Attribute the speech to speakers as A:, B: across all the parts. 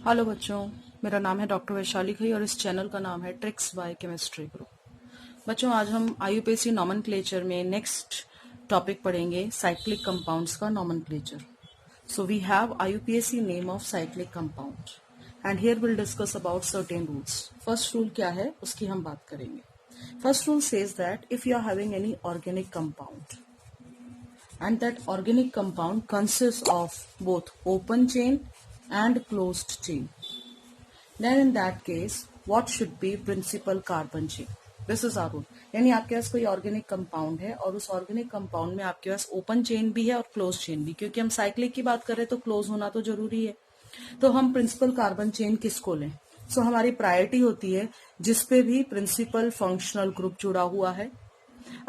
A: Hello बच्चों, मेरा नाम है डॉक्टर वैशाली खई और इस चैनल का नाम है ट्रिक्स बाय केमिस्ट्री ग्रुप। बच्चों, आज हम आईयूपीएसी नॉमेनक्लेचर में नेक्स्ट टॉपिक पढ़ेंगे साइक्लिक कंपाउंड्स का nomenclature. So we have IUPAC name of cyclic compound and here will discuss about certain rules. First rule क्या है उसकी हम बात करेंगे। First rule says that if you are having any organic compound and that organic compound consists of both open chain and closed chain, then in that case what should be principal carbon chain? This is our rule। यानी आपके पास कोई organic compound है और उस organic compound में आपके पास open chain भी है और क्लोज चेन भी, क्योंकि हम साइक्लिक की बात कर रहे हैं तो क्लोज होना तो जरूरी है। तो हम प्रिंसिपल कार्बन चेन किसको लें? सो हमारी प्रायोरिटी होती है जिसपे भी प्रिंसिपल फंक्शनल ग्रुप जुड़ा हुआ है।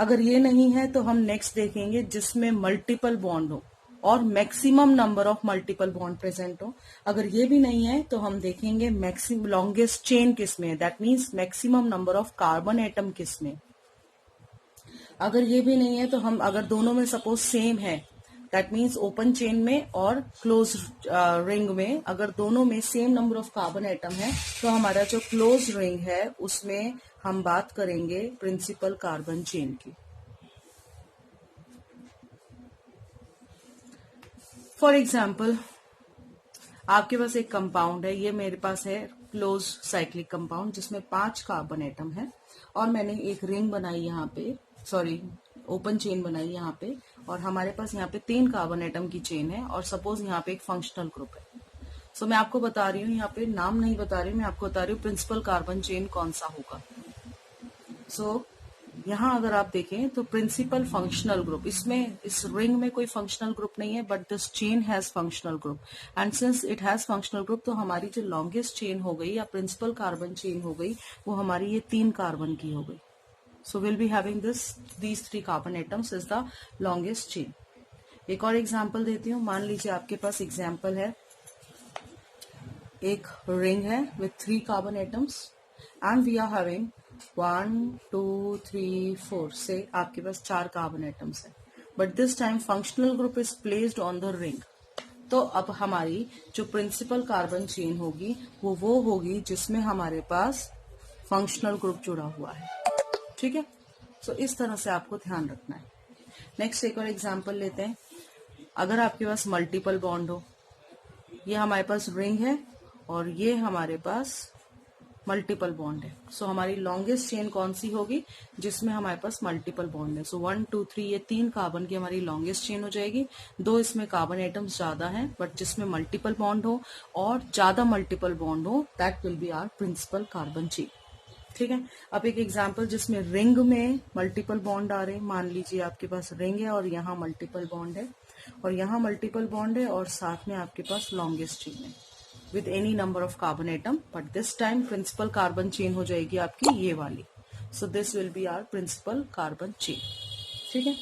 A: अगर ये नहीं है तो हम नेक्स्ट देखेंगे जिसमें मल्टीपल बॉन्ड हो और maximum number of multiple bond present हो। अगर ये भी नहीं है तो हम देखेंगे मैक्सिमम लॉन्गेस्ट चेन किसमें है, that means maximum number of carbon atom किसमें। अगर ये भी नहीं है तो हम अगर दोनों में सपोज सेम है, दैट मीन्स ओपन चेन में और क्लोज रिंग में अगर दोनों में same number of carbon atom है तो हमारा जो क्लोज रिंग है उसमें हम बात करेंगे प्रिंसिपल कार्बन चेन की। फॉर एग्जाम्पल, आपके पास एक कंपाउंड है, ये मेरे पास है क्लोज साइक्लिक कंपाउंड जिसमें 5 कार्बन एटम है और मैंने एक रिंग बनाई यहाँ पे, सॉरी ओपन चेन बनाई यहाँ पे, और हमारे पास यहाँ पे 3 कार्बन एटम की चेन है और सपोज यहाँ पे एक फंक्शनल ग्रुप है। सो मैं आपको बता रही हूँ, यहाँ पे नाम नहीं बता रही हूँ, मैं आपको बता रही हूँ प्रिंसिपल कार्बन चेन कौन सा होगा। सो यहाँ अगर आप देखें तो प्रिंसिपल फंक्शनल ग्रुप, इसमें इस रिंग में कोई फंक्शनल ग्रुप नहीं है but this chain has functional group and since it has functional group तो हमारी जो लॉन्गेस्ट चेन हो गई या प्रिंसिपल कार्बन चेन हो गई वो हमारी ये 3 कार्बन की हो गई। So will be having these 3 carbon atoms is the longest chain. एक और एग्जाम्पल देती हूँ। मान लीजिए आपके पास एग्जाम्पल है, एक रिंग है with 3 carbon atoms and we are having 1 2 3 4 से आपके पास 4 कार्बन एटम्स है, but this time functional group is placed on the ring. तो अब हमारी जो प्रिंसिपल कार्बन चेन होगी वो होगी जिसमें हमारे पास फंक्शनल ग्रुप जुड़ा हुआ है। ठीक है, सो इस तरह से आपको ध्यान रखना है। नेक्स्ट एक और एग्जांपल लेते हैं। अगर आपके पास मल्टीपल बॉन्ड हो, ये हमारे पास रिंग है और ये हमारे पास मल्टीपल बॉन्ड है, सो हमारी लॉन्गेस्ट चेन कौन सी होगी जिसमें हमारे पास मल्टीपल बॉन्ड है। सो 1 2 3 ये 3 कार्बन की हमारी लॉन्गेस्ट चेन हो जाएगी। 2 इसमें कार्बन एटम्स ज्यादा हैं बट जिसमें मल्टीपल बॉन्ड हो और ज्यादा मल्टीपल बॉन्ड हो, that will be our principal carbon chain. ठीक है, अब एक एग्जाम्पल जिसमें रिंग में मल्टीपल बॉन्ड आ रहे हैं। मान लीजिए आपके पास रिंग है और यहाँ मल्टीपल बॉन्ड है और यहाँ मल्टीपल बॉन्ड है और साथ में आपके पास लॉन्गेस्ट चेन है with any number of carbon atom, but this time principal carbon chain हो जाएगी आपकी ये वाली। So this will be our principal carbon chain। ठीक है,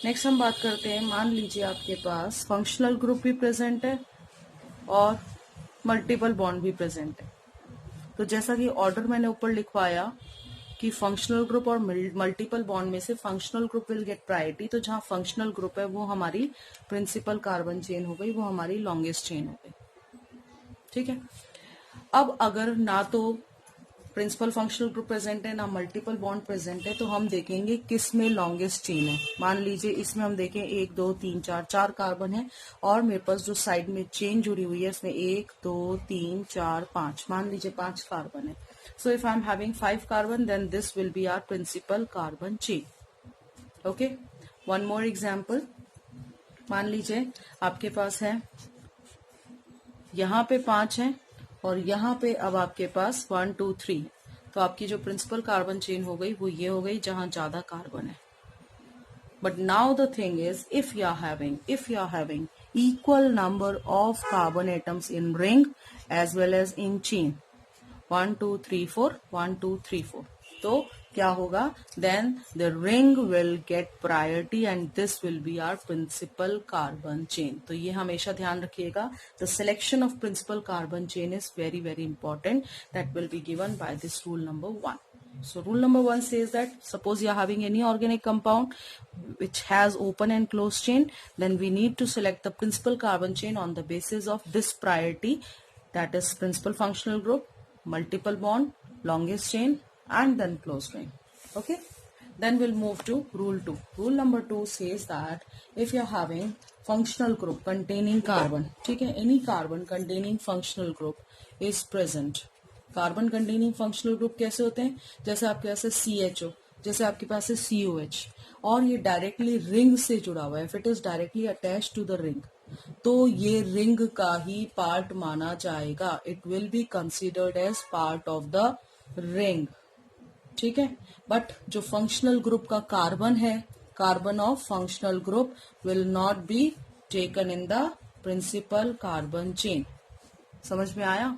A: नेक्स्ट हम बात करते हैं। मान लीजिए आपके पास फंक्शनल ग्रुप भी प्रेजेंट है और मल्टीपल बॉन्ड भी प्रेजेंट है। तो जैसा कि ऑर्डर मैंने ऊपर लिखवाया कि फंक्शनल ग्रुप और मल्टीपल बॉन्ड में से functional group will get priority, तो जहां फंक्शनल ग्रुप है वो हमारी प्रिंसिपल कार्बन चेन हो गई, वो हमारी लॉन्गेस्ट चेन हो गई। ठीक है, अब अगर ना तो प्रिंसिपल फंक्शनल ग्रुप प्रेजेंट है ना मल्टीपल बॉन्ड प्रेजेंट है तो हम देखेंगे किस में लॉन्गेस्ट चेन है। मान लीजिए इसमें हम देखें 1 2 3 4 कार्बन है और मेरे पास जो साइड में चेन जुड़ी हुई है इसमें 1 2 3 4 5, मान लीजिए 5 कार्बन है। So if I am having 5 carbon then this will be our principal carbon chain. Okay, one more example. मान लीजिए आपके पास है यहाँ पे 5 है और यहाँ पे अब आपके पास 1 2 3, तो आपकी जो प्रिंसिपल कार्बन चेन हो गई वो ये हो गई जहां ज्यादा कार्बन है। But now the thing is if you are having equal number of carbon atoms in ring as well as in chain 1 2 3 4 1 2 3 4, तो क्या होगा, then the ring will get priority and this will be our principal carbon chain. तो ये हमेशा ध्यान रखिएगा, the selection of principal carbon chain is very very important, that will be given by this rule number 1। So rule number 1 says that suppose you are having any organic compound which has open and closed chain, then we need to select the principal carbon chain on the basis of this priority that is principal functional group, multiple bond, longest chain, and then closed ring. Okay, then we'll move to rule 2. Rule number 2 says that if you're having functional group containing carbon, ठीक है, any carbon containing functional group is present. Carbon containing functional group कैसे होते हैं? जैसे आपके पास है CHO, जैसे आपके पास है COH, और ये डायरेक्टली रिंग से जुड़ा हुआ है. If it is directly attach to the ring, तो ये रिंग का ही पार्ट माना जाएगा. It will be considered as part of the ring. ठीक है, बट जो फंक्शनल ग्रुप का कार्बन है, carbon of functional group will not be taken in the principal carbon chain. समझ में आया?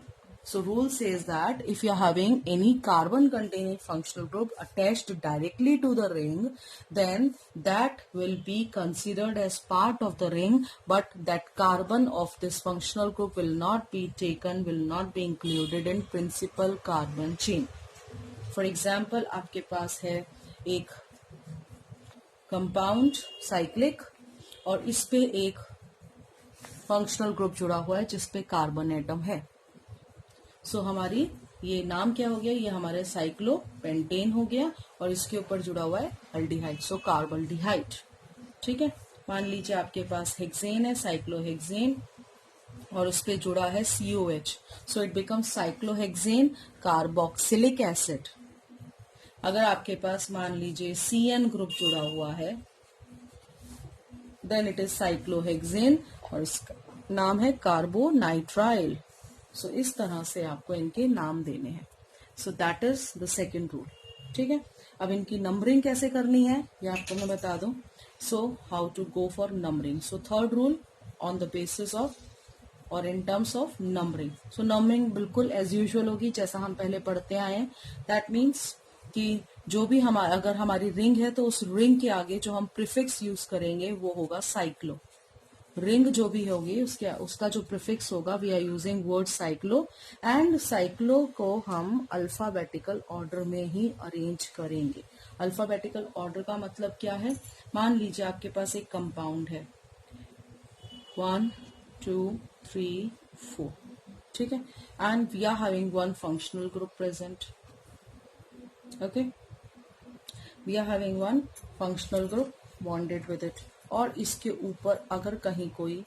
A: So rule says that if you are having any carbon containing functional group attached directly to the ring, then that will be considered as part of the ring, but that carbon of this functional group will not be taken, will not be included in principal carbon chain. For example, आपके पास है एक compound cyclic और इस पे एक functional group जुड़ा हुआ है जिसपे कार्बन एटम है. सो हमारी ये नाम क्या हो गया? ये हमारे साइक्लोपेंटेन हो गया और इसके ऊपर जुड़ा हुआ है अल्डिहाइड, सो कार्बल्डिहाइड. ठीक है, मान लीजिए आपके पास हेक्सेन है, साइक्लोहेक्सेन, और उस पे जुड़ा है COH, so it becomes cyclohexane carboxylic acid. अगर आपके पास मान लीजिए CN ग्रुप जुड़ा हुआ है, देन इट इज साइक्लोहेक्सेन और इसका नाम है कार्बोनाइट्राइल. सो इस तरह से आपको इनके नाम देने हैं. So that is the second rule. ठीक है, अब इनकी नंबरिंग कैसे करनी है ये आपको मैं बता दूं. So how to go for numbering. So third rule on the basis of और in terms of numbering. So numbering बिल्कुल एज यूजुअल होगी जैसा हम पहले पढ़ते आए हैं. दैट मीन्स कि जो भी हमारा, अगर हमारी रिंग है तो उस रिंग के आगे जो हम प्रीफिक्स यूज करेंगे वो होगा साइक्लो. रिंग जो भी होगी उसका जो प्रीफिक्स होगा, we are using word cyclo, and cyclo को हम अल्फाबेटिकल ऑर्डर में ही अरेंज करेंगे. अल्फाबेटिकल ऑर्डर का मतलब क्या है? मान लीजिए आपके पास एक कंपाउंड है 1 2 3 4. ठीक है, and we are having one functional group present. Okay, we are having one functional group bonded with it, और इसके ऊपर अगर कहीं कोई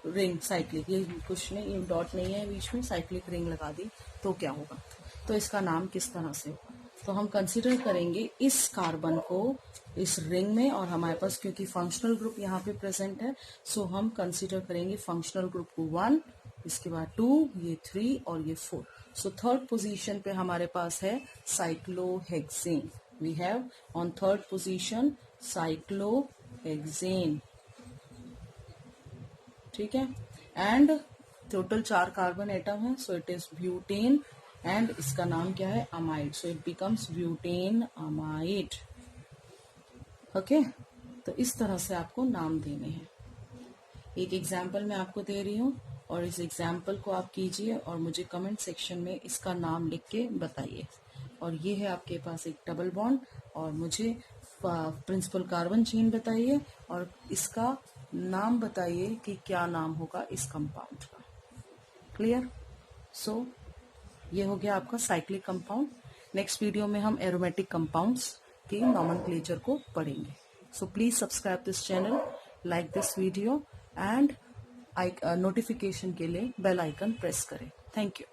A: रिंग साइक्लिक, ये कुछ नहीं, ये डॉट नहीं है बीच में, साइक्लिक रिंग लगा दी तो क्या होगा? तो इसका नाम किस तरह से होगा? तो हम कंसीडर करेंगे इस कार्बन को इस रिंग में, और हमारे पास क्योंकि फंक्शनल ग्रुप यहाँ पे प्रेजेंट है, सो हम कंसीडर करेंगे फंक्शनल ग्रुप को 1, इसके बाद 2, ये 3 और ये 4. सो थर्ड पोजीशन पे हमारे पास है cyclohexane. We have on third position cyclohexane. ठीक है, एंड टोटल 4 कार्बन एटम है, सो इट इज ब्यूटेन, एंड इसका नाम क्या है? Amide. So it becomes butane amide. Okay, तो इस तरह से आपको नाम देने हैं. एक एग्जाम्पल मैं आपको दे रही हूँ और इस एग्जाम्पल को आप कीजिए और मुझे कमेंट सेक्शन में इसका नाम लिख के बताइए. और ये है आपके पास एक डबल बॉन्ड, और मुझे प्रिंसिपल कार्बन चेन बताइए और इसका नाम बताइए कि क्या नाम होगा इस कंपाउंड का. क्लियर? सो ये हो गया आपका साइक्लिक कंपाउंड. नेक्स्ट वीडियो में हम एरोमेटिक कंपाउंड्स के नॉमेनक्लेचर को पढ़ेंगे. So please subscribe this channel, like this video, and notification के लिए बेल आइकन प्रेस करें. Thank you.